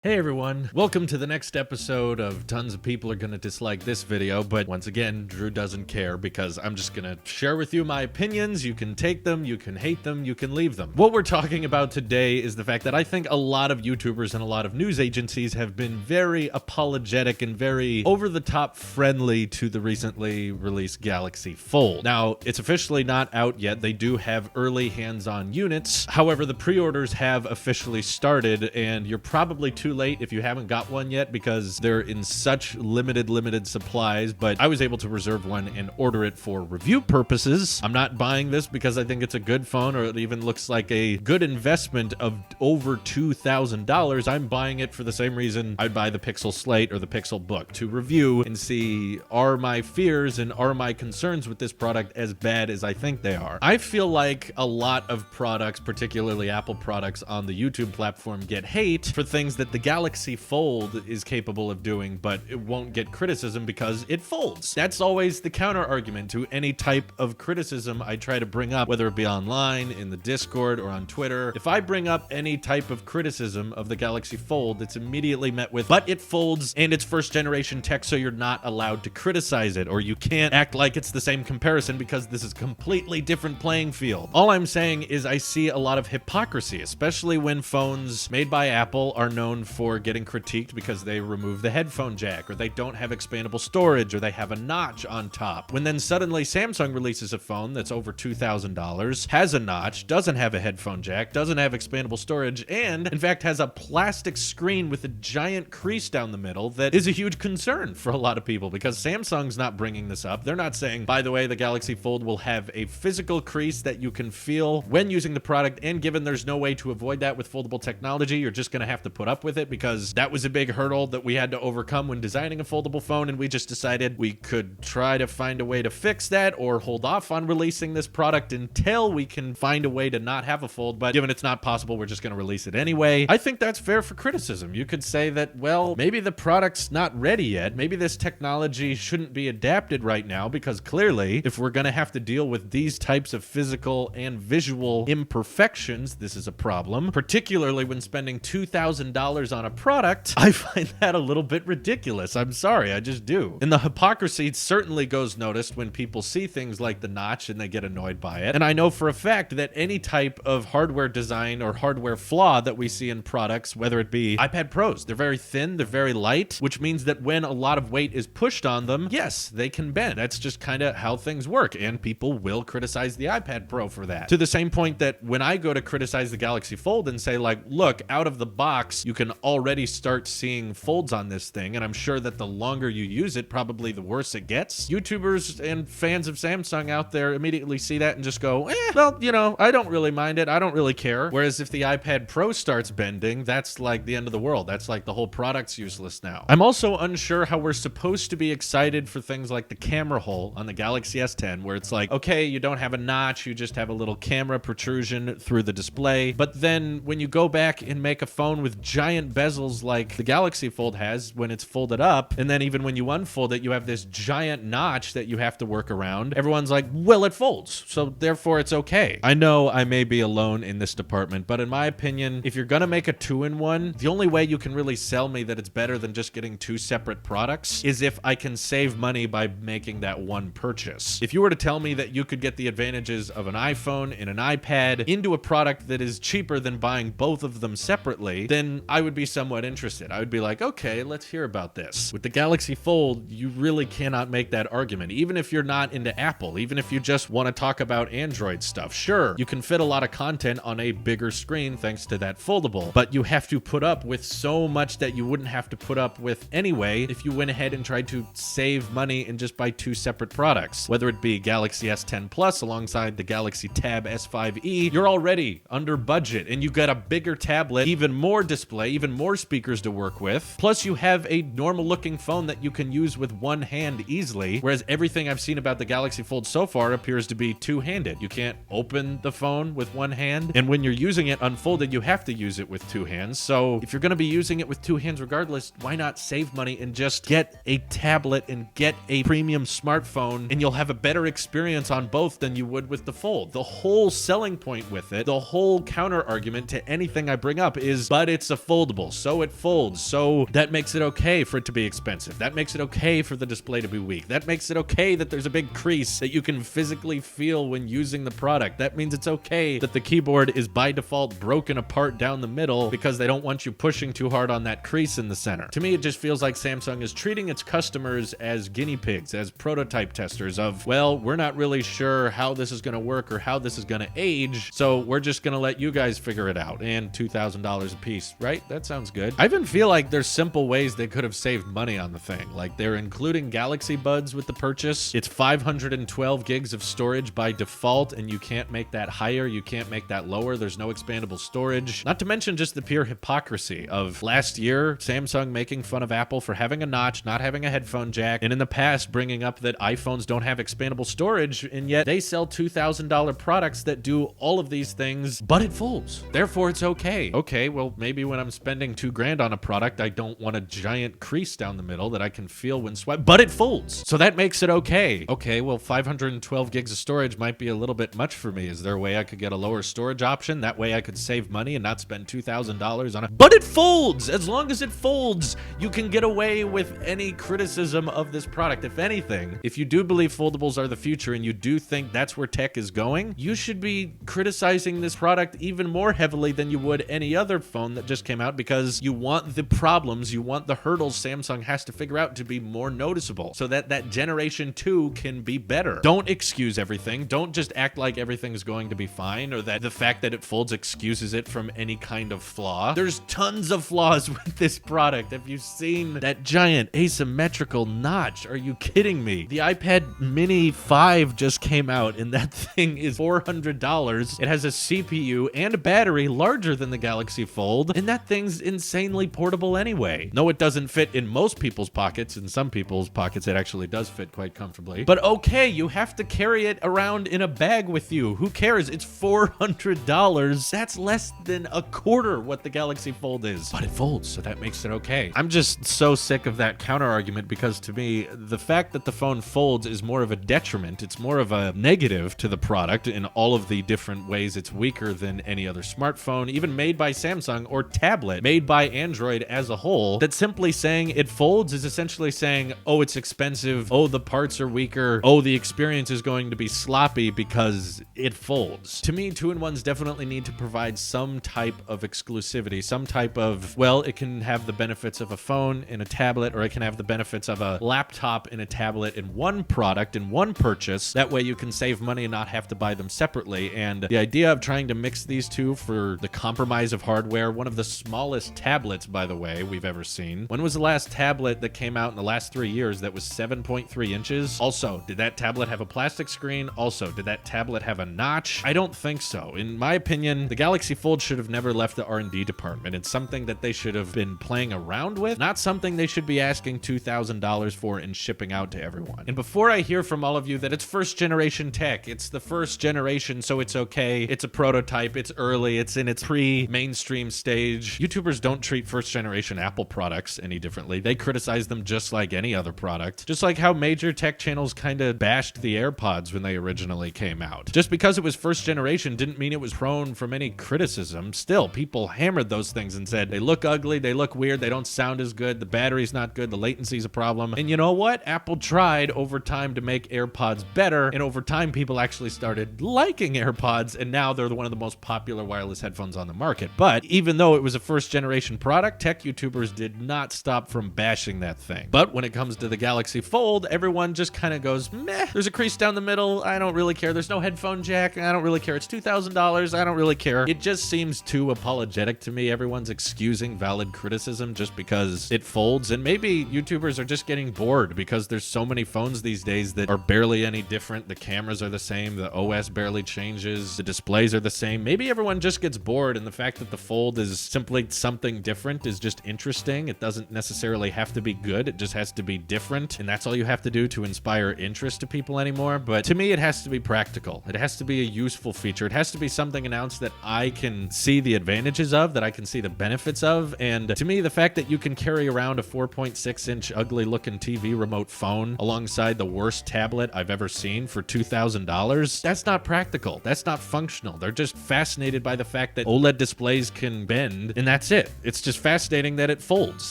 Hey everyone, welcome to the next episode of Tons of People Are Gonna Dislike This Video, but once again, Drew doesn't care because I'm just gonna share with you my opinions. You can take them, you can hate them, you can leave them. What we're talking about today is the fact that I think a lot of YouTubers and a lot of news agencies have been very apologetic and very over-the-top friendly to the recently released Galaxy Fold. Now, it's officially not out yet. They do have early hands-on units. However, the pre-orders have officially started, and you're probably too late if you haven't got one yet because they're in such limited supplies, but I was able to reserve one and order it for review purposes. I'm not buying this because I think it's a good phone or it even looks like a good investment of over $2,000. I'm buying it for the same reason I'd buy the Pixel Slate or the Pixel Book, to review and see, are my fears and are my concerns with this product as bad as I think they are. I feel like a lot of products, particularly Apple products on the YouTube platform, get hate for things that the Galaxy Fold is capable of doing, but it won't get criticism because it folds. That's always the counter argument to any type of criticism I try to bring up, whether it be online, in the Discord, or on Twitter. If I bring up any type of criticism of the Galaxy Fold, it's immediately met with, but it folds and it's first generation tech, so you're not allowed to criticize it, or you can't act like it's the same comparison because this is a completely different playing field. All I'm saying is I see a lot of hypocrisy, especially when phones made by Apple are known for getting critiqued because they remove the headphone jack, or they don't have expandable storage, or they have a notch on top. When then suddenly Samsung releases a phone that's over $2,000, has a notch, doesn't have a headphone jack, doesn't have expandable storage, and in fact has a plastic screen with a giant crease down the middle that is a huge concern for a lot of people because Samsung's not bringing this up. They're not saying, by the way, the Galaxy Fold will have a physical crease that you can feel when using the product, and given there's no way to avoid that with foldable technology, you're just gonna have to put up with it because that was a big hurdle that we had to overcome when designing a foldable phone, and we just decided we could try to find a way to fix that or hold off on releasing this product until we can find a way to not have a fold, but given it's not possible, we're just going to release it anyway. I think that's fair for criticism. You could say that, well, maybe the product's not ready yet. Maybe this technology shouldn't be adapted right now because clearly, if we're going to have to deal with these types of physical and visual imperfections, this is a problem, particularly when spending $2,000 on a product. I find that a little bit ridiculous. I'm sorry, I just do. And the hypocrisy certainly goes noticed when people see things like the notch and they get annoyed by it. And I know for a fact that any type of hardware design or hardware flaw that we see in products, whether it be iPad Pros, they're very thin, they're very light, which means that when a lot of weight is pushed on them, yes, they can bend. That's just kind of how things work, and people will criticize the iPad Pro for that. To the same point that when I go to criticize the Galaxy Fold and say, like, look, out of the box, you can already start seeing folds on this thing, and I'm sure that the longer you use it, probably the worse it gets. YouTubers and fans of Samsung out there immediately see that and just go, well, you know, I don't really mind it. I don't really care. Whereas if the iPad Pro starts bending, that's like the end of the world. That's like the whole product's useless now. I'm also unsure how we're supposed to be excited for things like the camera hole on the Galaxy S10, where it's like, okay, you don't have a notch, you just have a little camera protrusion through the display. But then when you go back and make a phone with giant bezels like the Galaxy Fold has when it's folded up, and then even when you unfold it, you have this giant notch that you have to work around. Everyone's like, well, it folds, so therefore it's okay. I know I may be alone in this department, but in my opinion, if you're gonna make a two-in-one, the only way you can really sell me that it's better than just getting two separate products is if I can save money by making that one purchase. If you were to tell me that you could get the advantages of an iPhone and an iPad into a product that is cheaper than buying both of them separately, then I would be somewhat interested. I would be like, okay, let's hear about this. With the Galaxy Fold, you really cannot make that argument. Even if you're not into Apple, even if you just want to talk about Android stuff, sure, you can fit a lot of content on a bigger screen thanks to that foldable, but you have to put up with so much that you wouldn't have to put up with anyway if you went ahead and tried to save money and just buy two separate products. Whether it be Galaxy S10 Plus alongside the Galaxy Tab S5e, you're already under budget and you got a bigger tablet, even more display, even more speakers to work with. Plus you have a normal looking phone that you can use with one hand easily, whereas everything I've seen about the Galaxy Fold so far appears to be two-handed. You can't open the phone with one hand, and when you're using it unfolded, you have to use it with two hands. So if you're going to be using it with two hands regardless, why not save money and just get a tablet and get a premium smartphone, and you'll have a better experience on both than you would with the Fold. The whole selling point with it, the whole counter argument to anything I bring up is, but it's a foldable foldable, so it folds, so that makes it okay for it to be expensive. That makes it okay for the display to be weak. That makes it okay that there's a big crease that you can physically feel when using the product. That means it's okay that the keyboard is by default broken apart down the middle because they don't want you pushing too hard on that crease in the center. To me, it just feels like Samsung is treating its customers as guinea pigs, as prototype testers of, well, we're not really sure how this is going to work or how this is going to age, so we're just going to let you guys figure it out. And $2,000 a piece, right? That sounds good. I even feel like there's simple ways they could have saved money on the thing. Like they're including Galaxy Buds with the purchase. It's 512 gigs of storage by default, and you can't make that higher. You can't make that lower. There's no expandable storage. Not to mention just the pure hypocrisy of last year, Samsung making fun of Apple for having a notch, not having a headphone jack, and in the past bringing up that iPhones don't have expandable storage, and yet they sell $2,000 products that do all of these things, but it folds. Therefore, it's okay. Okay, well, maybe when I'm spending $2,000 on a product, I don't want a giant crease down the middle that I can feel when swipe, but it folds. So that makes it okay. Okay, well, 512 gigs of storage might be a little bit much for me. Is there a way I could get a lower storage option? That way I could save money and not spend $2,000 on it. But it folds! As long as it folds, you can get away with any criticism of this product. If anything, if you do believe foldables are the future and you do think that's where tech is going, you should be criticizing this product even more heavily than you would any other phone that just came out, because you want the problems, you want the hurdles Samsung has to figure out to be more noticeable so that that generation 2 can be better. Don't excuse everything. Don't just act like everything's going to be fine, or that the fact that it folds excuses it from any kind of flaw. There's tons of flaws with this product. Have you seen that giant asymmetrical notch? Are you kidding me? The iPad Mini 5 just came out and that thing is $400. It has a CPU and a battery larger than the Galaxy Fold, and that thing's insanely portable anyway. No, it doesn't fit in most people's pockets. In some people's pockets, it actually does fit quite comfortably. But okay, you have to carry it around in a bag with you. Who cares? It's $400. That's less than a quarter what the Galaxy Fold is. But it folds, so that makes it okay. I'm just so sick of that counter argument, because to me, the fact that the phone folds is more of a detriment. It's more of a negative to the product in all of the different ways it's weaker than any other smartphone, even made by Samsung, or tablet made by Android as a whole. That simply saying it folds is essentially saying, oh, it's expensive, oh, the parts are weaker, oh, the experience is going to be sloppy because it folds. To me, 2-in-1s definitely need to provide some type of exclusivity, some type of, well, it can have the benefits of a phone in a tablet, or it can have the benefits of a laptop in a tablet in one product, in one purchase. That way you can save money and not have to buy them separately. And the idea of trying to mix these two for the compromise of hardware, one of the smallest tablets, by the way, we've ever seen. When was the last tablet that came out in the last 3 years that was 7.3 inches? Also, did that tablet have a plastic screen? Also, did that tablet have a notch? I don't think so. In my opinion, the Galaxy Fold should have never left the R&D department. It's something that they should have been playing around with, not something they should be asking $2,000 for and shipping out to everyone. And before I hear from all of you that it's first generation tech, it's the first generation, so it's okay, it's a prototype, it's early, it's in its pre-mainstream stage. YouTubers don't treat first generation Apple products any differently. They criticize them just like any other product. Just like how major tech channels kind of bashed the AirPods when they originally came out. Just because it was first generation didn't mean it was prone from any criticism. Still, people hammered those things and said, they look ugly, they look weird, they don't sound as good, the battery's not good, the latency's a problem. And you know what? Apple tried over time to make AirPods better, and over time people actually started liking AirPods, and now they're one of the most popular wireless headphones on the market. But even though it was a first generation product, tech YouTubers did not stop from bashing that thing. But when it comes to the Galaxy Fold, everyone just kind of goes, meh, there's a crease down the middle, I don't really care. There's no headphone jack, I don't really care. It's $2,000, I don't really care. It just seems too apologetic to me. Everyone's excusing valid criticism just because it folds, and maybe YouTubers are just getting bored because there's so many phones these days that are barely any different. The cameras are the same, the OS barely changes, the displays are the same. Maybe everyone just gets bored, and the fact that the Fold is simply something different is just interesting. It doesn't necessarily have to be good, it just has to be different, and that's all you have to do to inspire interest to people anymore. But to me, it has to be practical. It has to be a useful feature. It has to be something announced that I can see the advantages of, that I can see the benefits of. And to me, the fact that you can carry around a 4.6-inch ugly looking TV remote phone alongside the worst tablet I've ever seen for $2,000, that's not practical. That's not functional. They're just fascinated by the fact that OLED displays can bend, and that's it. It's just fascinating that it folds.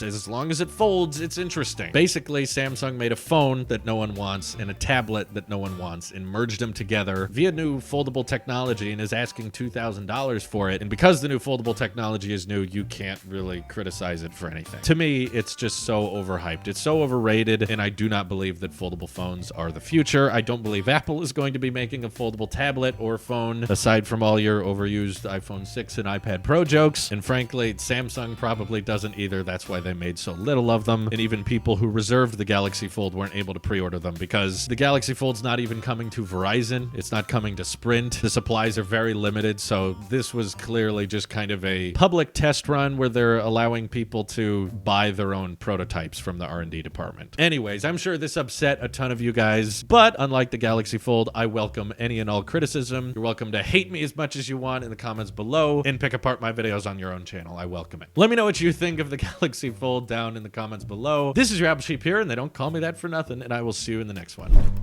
As long as it folds, it's interesting. Basically, Samsung made a phone that no one wants and a tablet that no one wants and merged them together via new foldable technology and is asking $2,000 for it. And because the new foldable technology is new, you can't really criticize it for anything. To me, it's just so overhyped. It's so overrated, and I do not believe that foldable phones are the future. I don't believe Apple is going to be making a foldable tablet or phone, aside from all your overused iPhone 6 and iPad Pro jokes. And frankly, Samsung probably doesn't either. That's why they made so little of them. And even people who reserved the Galaxy Fold weren't able to pre-order them because the Galaxy Fold's not even coming to Verizon. It's not coming to Sprint. The supplies are very limited, so this was clearly just kind of a public test run where they're allowing people to buy their own prototypes from the R&D department. Anyways, I'm sure this upset a ton of you guys, but unlike the Galaxy Fold, I welcome any and all criticism. You're welcome to hate me as much as you want in the comments below and pick apart my videos on your own channel. I welcome it. Let me know what you think of the Galaxy Fold down in the comments below. This is your Apple Sheep here, and they don't call me that for nothing, and I will see you in the next one.